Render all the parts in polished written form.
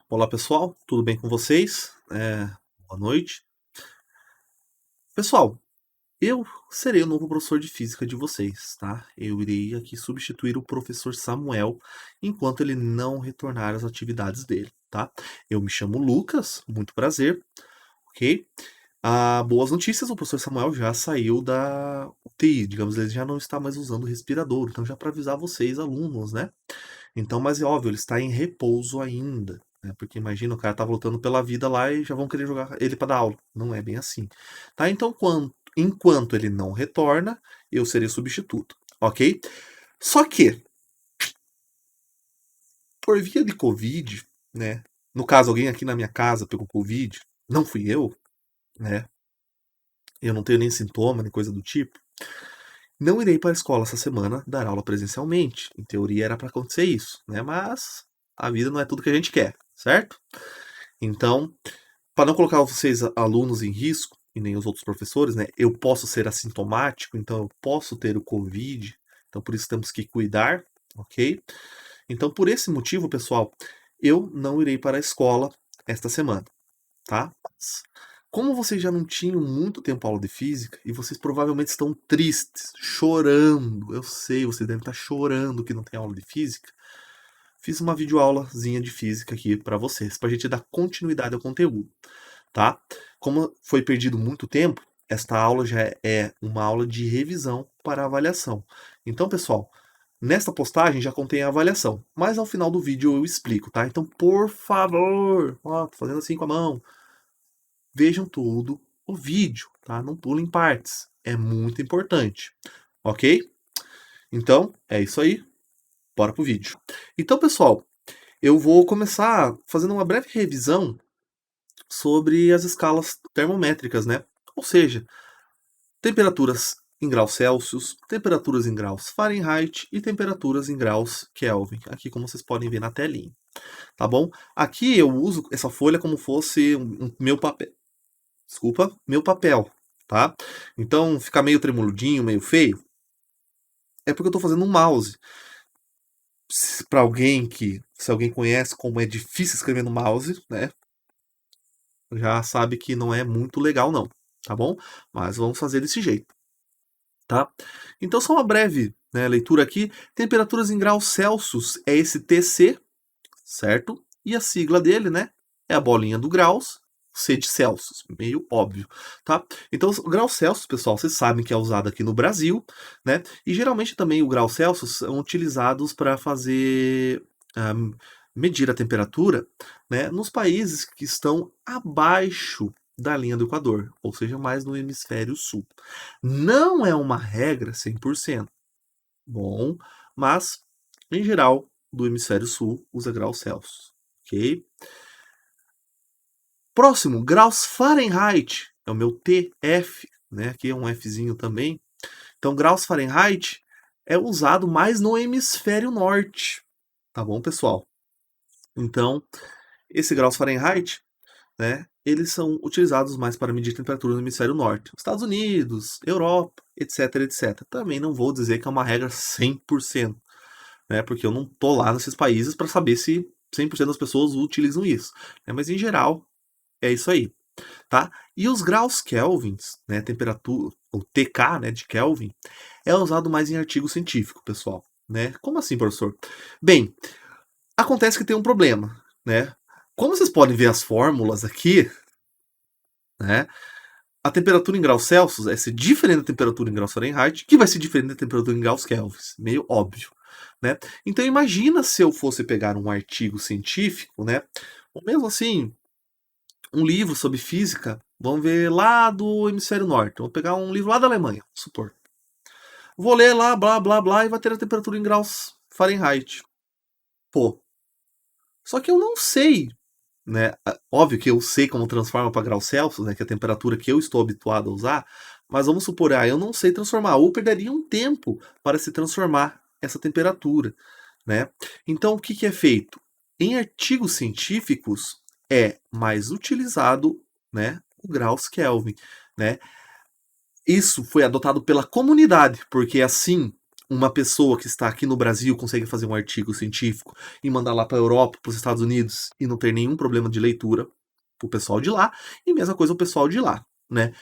Olá pessoal, tudo bem com vocês? Boa noite. Pessoal, eu serei o novo professor de física de vocês, tá? Eu irei aqui substituir o professor Samuel enquanto ele não retornar às atividades dele, tá? Eu me chamo Lucas, muito prazer, ok? Boas notícias, o professor Samuel já saiu da UTI, digamos, ele já não está mais usando o respirador, então já para avisar vocês, alunos, né? Então, mas é óbvio, ele está em repouso ainda, né? Porque imagina, o cara tá lutando pela vida lá e já vão querer jogar ele para dar aula. Não é bem assim. Tá? Então, enquanto ele não retorna, eu serei substituto, ok? Só que, por via de Covid, né? No caso, alguém aqui na minha casa pegou Covid, não fui eu, né? Eu não tenho nem sintoma, nem coisa do tipo. Não irei para a escola essa semana dar aula presencialmente. Em teoria era para acontecer isso, né? Mas a vida não é tudo que a gente quer, certo? Então, para não colocar vocês alunos em risco e nem os outros professores, né? Eu posso ser assintomático, então eu posso ter o Covid, então por isso temos que cuidar, ok? Então, por esse motivo, pessoal, eu não irei para a escola esta semana, tá? Mas, como vocês já não tinham muito tempo aula de física e vocês provavelmente estão tristes, chorando, eu sei, vocês devem estar chorando que não tem aula de física. Fiz uma videoaulazinha de física aqui para vocês, para a gente dar continuidade ao conteúdo, tá? Como foi perdido muito tempo, esta aula já é uma aula de revisão para avaliação. Então, pessoal, nesta postagem já contém a avaliação, mas ao final do vídeo eu explico, tá? Então, por favor, ó, tô fazendo assim com a mão, vejam tudo o vídeo, tá? Não pulem partes, é muito importante, ok? Então, é isso aí, bora pro vídeo. Então, pessoal, eu vou começar fazendo uma breve revisão sobre as escalas termométricas, né? Ou seja, temperaturas em graus Celsius, temperaturas em graus Fahrenheit e temperaturas em graus Kelvin, aqui como vocês podem ver na telinha, tá bom? Aqui eu uso essa folha como fosse meu papel, desculpa, meu papel, tá? Então fica meio tremuludinho, meio feio, é porque eu estou fazendo um mouse. Para alguém se alguém conhece como é difícil escrever no mouse, né? Já sabe que não é muito legal não, tá bom? Mas vamos fazer desse jeito, tá? Então só uma breve, né, leitura aqui. Temperaturas em graus Celsius é esse TC, certo? E a sigla dele, né, é a bolinha do graus, C de Celsius, meio óbvio, tá? Então, o grau Celsius, pessoal, vocês sabem que é usado aqui no Brasil, né? E geralmente também o grau Celsius são utilizados para fazer medir a temperatura, né, nos países que estão abaixo da linha do Equador, ou seja, mais no hemisfério sul. Não é uma regra 100%, bom, mas em geral do hemisfério sul usa graus Celsius, ok? Próximo, graus Fahrenheit, é o meu TF, né? Aqui é um Fzinho também. Então, graus Fahrenheit é usado mais no hemisfério norte, tá bom, pessoal? Então, esse graus Fahrenheit, né? Eles são utilizados mais para medir temperatura no hemisfério norte. Estados Unidos, Europa, etc, etc. Também não vou dizer que é uma regra 100%, né? Porque eu não tô lá nesses países para saber se 100% das pessoas utilizam isso, né? Mas em geral é isso aí, tá? E os graus Kelvins, né, temperatura, o TK, né, de Kelvin, é usado mais em artigo científico, pessoal, né? Como assim, professor? Bem, acontece que tem um problema, né? Como vocês podem ver as fórmulas aqui, né? A temperatura em graus Celsius é ser diferente da temperatura em graus Fahrenheit, que vai ser diferente da temperatura em graus Kelvin, meio óbvio, né? Então imagina se eu fosse pegar um artigo científico, né? Ou mesmo assim, um livro sobre física, vamos ver lá do hemisfério norte. Vou pegar um livro lá da Alemanha, supor. Vou ler lá, blá, blá, blá, e vai ter a temperatura em graus Fahrenheit. Pô, só que eu não sei, né? Óbvio que eu sei como transforma para graus Celsius, né? Que é a temperatura que eu estou habituado a usar. Mas vamos supor, eu não sei transformar. Ou perderia um tempo para se transformar essa temperatura, né? Então, o que, que é feito? Em artigos científicos, é mais utilizado, né, o graus Kelvin, né? Isso foi adotado pela comunidade, porque assim uma pessoa que está aqui no Brasil consegue fazer um artigo científico e mandar lá para a Europa, para os Estados Unidos e não ter nenhum problema de leitura, o pessoal de lá, e mesma coisa o pessoal de lá, né?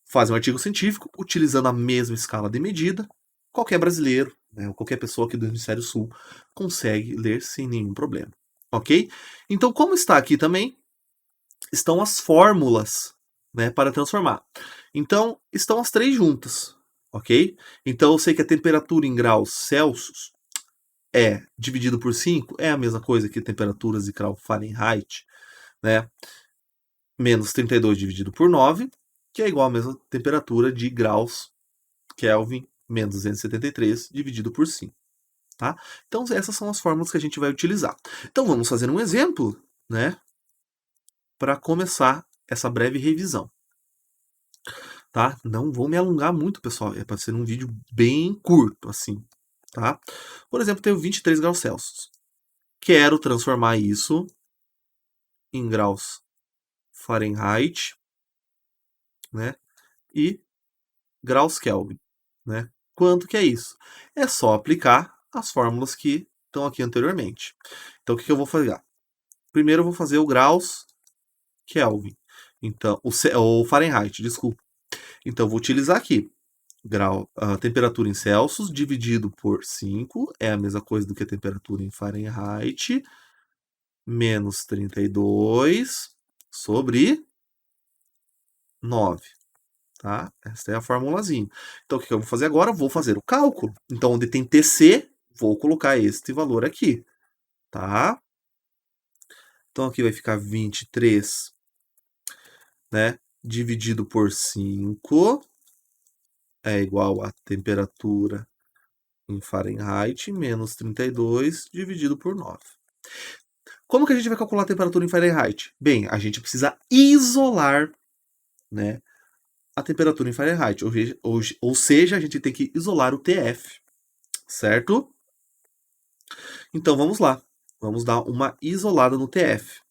Faz um artigo científico utilizando a mesma escala de medida. Qualquer brasileiro, né, ou qualquer pessoa aqui do Hemisfério Sul consegue ler sem nenhum problema, ok? Então, como está aqui também, estão as fórmulas, né, para transformar. Então, estão as três juntas, ok? Então, eu sei que a temperatura em graus Celsius é dividido por 5 é a mesma coisa que temperaturas de grau Fahrenheit, né? Menos 32 dividido por 9, que é igual à mesma temperatura de graus Kelvin menos 273 dividido por 5. Tá? Então, essas são as fórmulas que a gente vai utilizar. Então, vamos fazer um exemplo, né? Para começar essa breve revisão. Tá? Não vou me alongar muito, pessoal. É para ser um vídeo bem curto, assim. Tá? Por exemplo, tenho 23 graus Celsius. Quero transformar isso em graus Fahrenheit, né? E graus Kelvin, né? Quanto que é isso? É só aplicar as fórmulas que estão aqui anteriormente. Então, o que eu vou fazer? Primeiro, eu vou fazer o graus Kelvin. Então, o Fahrenheit, desculpa. Então, eu vou utilizar aqui a temperatura em Celsius dividido por 5 é a mesma coisa do que a temperatura em Fahrenheit, menos 32 sobre 9. Tá? Essa é a formulazinha. Então, o que eu vou fazer agora? Vou fazer o cálculo. Então, onde tem TC, vou colocar este valor aqui. Tá? Então, aqui vai ficar 23, né? Dividido por 5 é igual a temperatura em Fahrenheit menos 32 dividido por 9. Como que a gente vai calcular a temperatura em Fahrenheit? Bem, a gente precisa isolar, né, a temperatura em Fahrenheit. Ou seja, a gente tem que isolar o TF, certo? Então vamos lá. Vamos dar uma isolada no TF.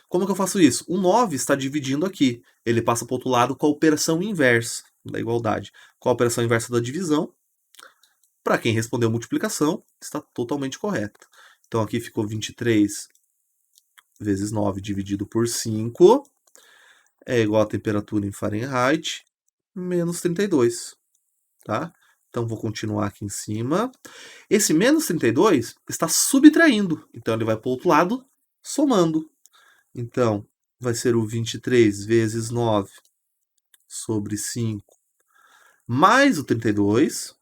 Como que eu faço isso? O 9 está dividindo aqui. Ele passa para o outro lado com a operação inversa da igualdade. Com a operação inversa da divisão, para quem respondeu multiplicação, está totalmente correto. Então aqui ficou 23 vezes 9 dividido por 5 é igual a temperatura em Fahrenheit menos 32, tá? Então vou continuar aqui em cima. Esse menos 32 está subtraindo, então ele vai para o outro lado somando. Então vai ser o 23 vezes 9 sobre 5 mais o 32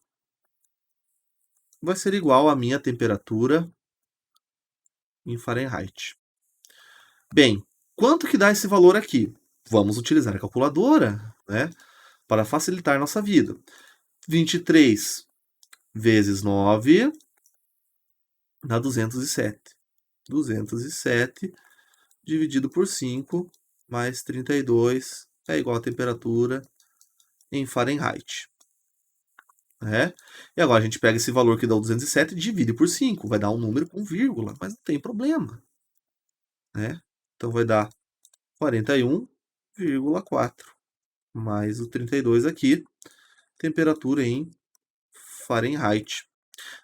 vai ser igual à minha temperatura em Fahrenheit. Bem, quanto que dá esse valor aqui? Vamos utilizar a calculadora, né, para facilitar nossa vida. 23 vezes 9 dá 207. 207 dividido por 5 mais 32 é igual a temperatura em Fahrenheit. Né? E agora a gente pega esse valor que dá o 207 e divide por 5. Vai dar um número com vírgula, mas não tem problema. Né? Então vai dar 41,4 mais o 32 aqui, temperatura em Fahrenheit.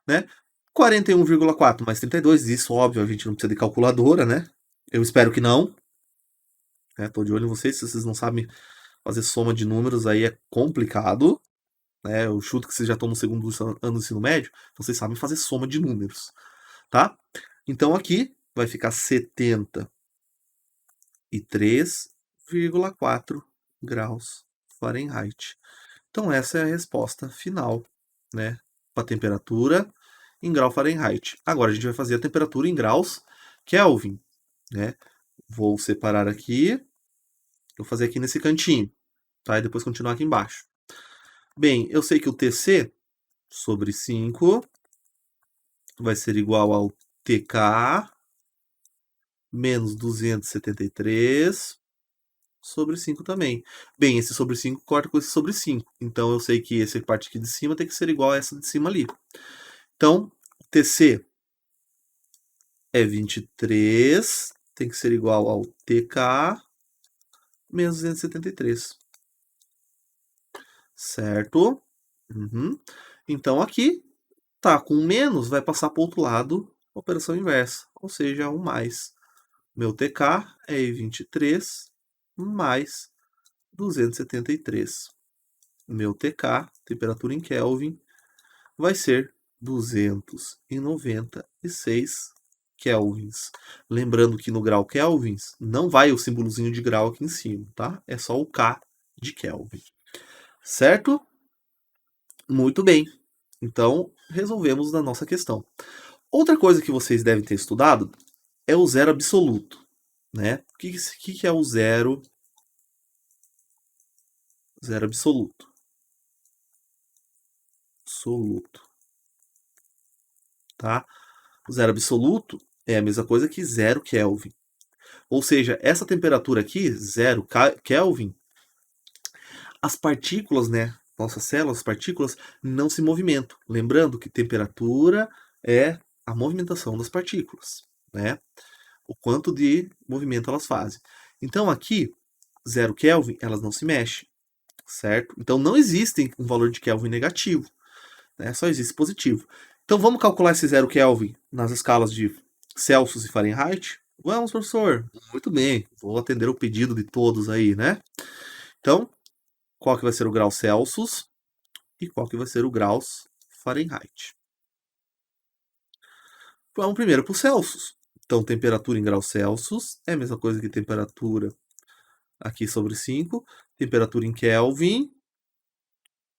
Né? 41,4 mais 32, isso óbvio, a gente não precisa de calculadora, né? Eu espero que não. Tô de olho em vocês, se vocês não sabem fazer soma de números, aí é complicado. Né? Eu chuto que vocês já estão no segundo ano do ensino médio, então vocês sabem fazer soma de números. Tá? Então aqui vai ficar 73,4 graus Fahrenheit. Então essa é a resposta final, né? Para a temperatura em grau Fahrenheit. Agora a gente vai fazer a temperatura em graus Kelvin, né? Vou separar aqui, vou fazer aqui nesse cantinho, tá? E depois continuar aqui embaixo. Bem, eu sei que o TC sobre 5 vai ser igual ao TK menos 273 sobre 5 também. Bem, esse sobre 5 corta com esse sobre 5. Então eu sei que essa parte aqui de cima tem que ser igual a essa de cima ali. Então, o TC é 23, tem que ser igual ao TK menos 273. Certo? Uhum. Então aqui Tá com menos, vai passar para o outro lado, operação inversa, ou seja, um mais. Meu TK é 23 mais 273. Meu TK, temperatura em Kelvin, vai ser 296 kelvins. Lembrando que no grau kelvins não vai o símbolozinho de grau aqui em cima, tá? É só o K de Kelvin. Certo? Muito bem. Então, resolvemos a nossa questão. Outra coisa que vocês devem ter estudado é o zero absoluto, né? O que é o zero absoluto? Absoluto, tá? O zero absoluto é a mesma coisa que zero Kelvin. Ou seja, essa temperatura aqui, zero Kelvin, as partículas, né? Nossas células, as partículas, não se movimentam. Lembrando que temperatura é a movimentação das partículas, né? O quanto de movimento elas fazem. Então aqui, zero Kelvin, elas não se mexem, certo? Então não existe um valor de Kelvin negativo, né? Só existe positivo. Então vamos calcular esse zero Kelvin nas escalas de Celsius e Fahrenheit? Vamos, professor. Muito bem. Vou atender o pedido de todos aí, né? Então, qual que vai ser o grau Celsius e qual que vai ser o graus Fahrenheit? Vamos primeiro para o Celsius. Então, temperatura em graus Celsius é a mesma coisa que temperatura aqui sobre 5. Temperatura em Kelvin,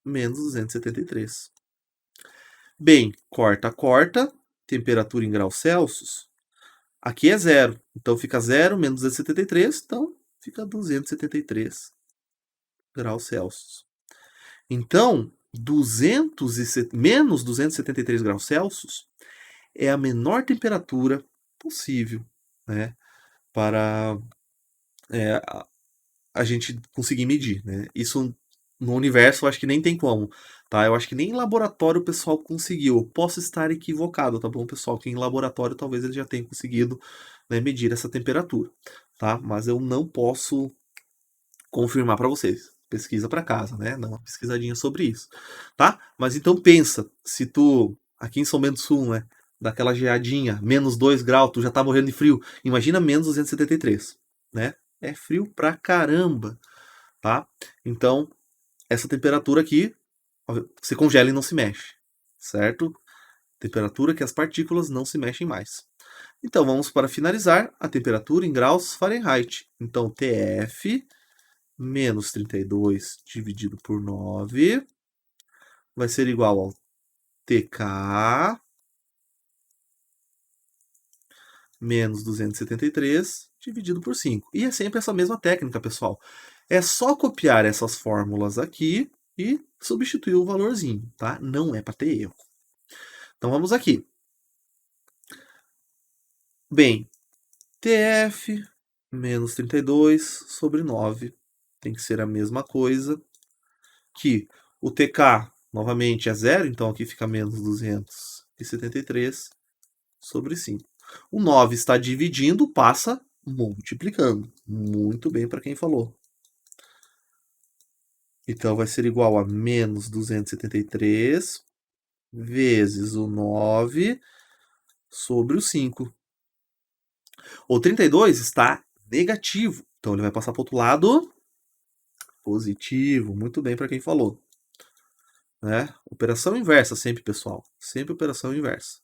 menos 273. Bem, corta, corta. Temperatura em graus Celsius. Aqui é zero. Então, fica 0 menos 273. Então, fica 273 graus Celsius. Então, menos 273 graus Celsius é a menor temperatura possível, né, para a gente conseguir medir, né? Isso no universo eu acho que nem tem como, tá? Eu acho que nem em laboratório o pessoal conseguiu. Eu posso estar equivocado, tá bom, pessoal? Que em laboratório talvez ele já tenha conseguido, né, medir essa temperatura, tá? Mas eu não posso confirmar para vocês. Pesquisa para casa, né? Dá uma pesquisadinha sobre isso, tá? Mas então pensa, se tu aqui em São Bento do Sul, né, daquela geadinha, menos 2 graus, tu já tá morrendo de frio. Imagina menos 273, né? É frio pra caramba, tá? Então, essa temperatura aqui se congela e não se mexe, certo? Temperatura que as partículas não se mexem mais. Então, vamos para finalizar a temperatura em graus Fahrenheit. Então, TF menos 32 dividido por 9 vai ser igual ao TK menos 273 dividido por 5. E é sempre essa mesma técnica, pessoal. É só copiar essas fórmulas aqui e substituir o valorzinho, tá? Não é para ter erro. Então vamos aqui. Bem, TF menos 32 sobre 9 tem que ser a mesma coisa que o TK, novamente, é zero, então aqui fica menos 273 sobre 5. O 9 está dividindo, passa multiplicando. Muito bem para quem falou. Então vai ser igual a menos 273 vezes o 9 sobre o 5. O 32 está negativo, então ele vai passar para o outro lado positivo. Muito bem para quem falou. Né? Operação inversa sempre, pessoal. Sempre operação inversa.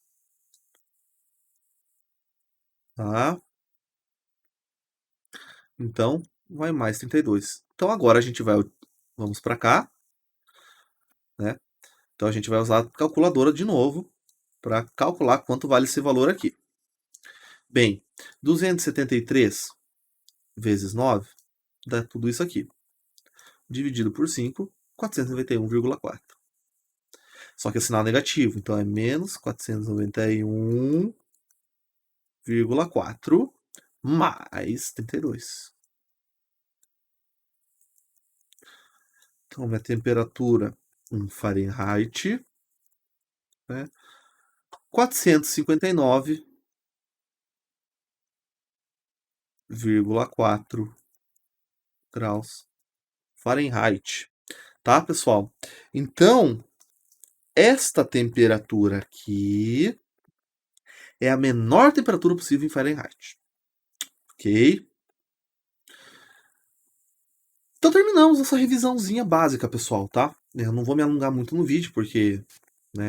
Tá? Então, vai mais 32. Então agora a gente vai, vamos para cá, né? Então a gente vai usar a calculadora de novo para calcular quanto vale esse valor aqui. Bem, 273 vezes 9 dá tudo isso aqui. Dividido por 5, 491,4. Só que é sinal negativo, então é menos 491,4 mais 32. Então, minha temperatura em Fahrenheit, né, 459,4 graus Fahrenheit. Tá, pessoal? Então, esta temperatura aqui é a menor temperatura possível em Fahrenheit. Ok? Então terminamos essa revisãozinha básica, pessoal, tá? Eu não vou me alongar muito no vídeo, porque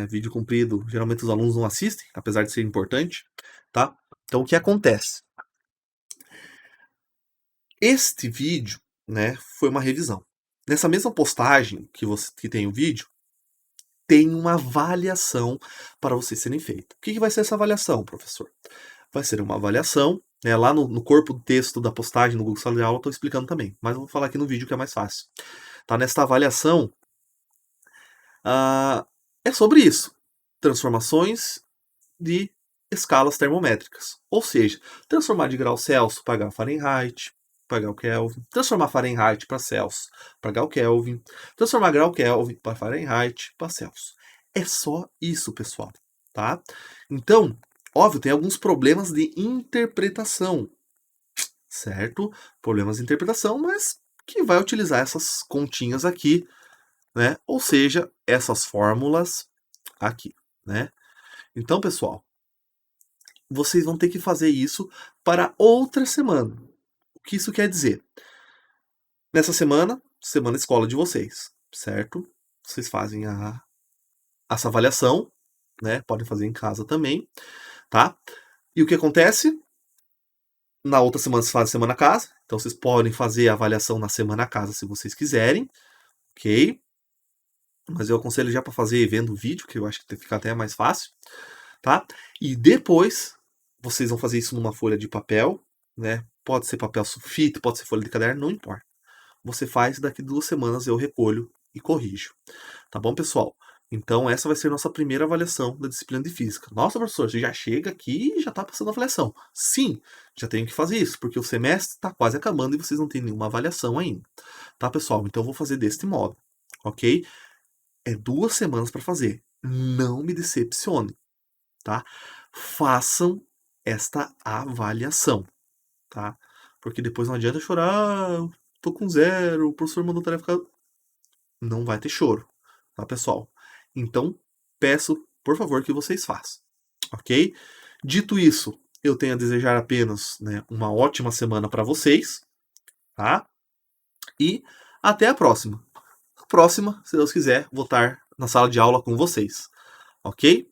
vídeo comprido, geralmente os alunos não assistem, apesar de ser importante, tá? Então o que acontece? Este vídeo, foi uma revisão. Nessa mesma postagem que tem o vídeo, tem uma avaliação para vocês serem feitas. O que vai ser essa avaliação, professor? Vai ser uma avaliação, lá no corpo do texto da postagem no Google Sala de Aula, eu estou explicando também, mas eu vou falar aqui no vídeo que é mais fácil. Tá? Nesta avaliação, é sobre isso. Transformações de escalas termométricas. Ou seja, transformar de grau Celsius para grau Fahrenheit, para grau Kelvin, transformar Fahrenheit para Celsius para grau Kelvin, transformar grau Kelvin para Fahrenheit para Celsius. É só isso, pessoal, tá? Então, óbvio, tem alguns problemas de interpretação, certo? Problemas de interpretação, mas que vai utilizar essas continhas aqui, né? Ou seja, essas fórmulas aqui, né? Então, pessoal, vocês vão ter que fazer isso para outra semana. O que isso quer dizer? Nessa semana, semana escola de vocês, certo? Vocês fazem essa avaliação, né? Podem fazer em casa também, tá? E o que acontece? Na outra semana vocês fazem semana casa, então vocês podem fazer a avaliação na semana casa se vocês quiserem, ok? Mas eu aconselho já para fazer vendo o vídeo, que eu acho que fica até mais fácil, tá? E depois vocês vão fazer isso numa folha de papel, né? Pode ser papel sulfite, pode ser folha de caderno, não importa. Você faz, daqui 2 semanas eu recolho e corrijo. Tá bom, pessoal? Então essa vai ser nossa primeira avaliação da disciplina de física. Nossa, professor, você já chega aqui e já está passando a avaliação. Sim, já tenho que fazer isso, porque o semestre está quase acabando e vocês não têm nenhuma avaliação ainda. Tá, pessoal? Então eu vou fazer deste modo, ok? É 2 semanas para fazer. Não me decepcione, tá? Façam esta avaliação, tá? Porque depois não adianta chorar, tô com 0, o professor mandou tarefa. Não vai ter choro, tá, pessoal? Então, peço, por favor, que vocês façam, ok? Dito isso, eu tenho a desejar apenas uma ótima semana para vocês, tá? E até a próxima. Próxima, se Deus quiser, vou estar na sala de aula com vocês, ok?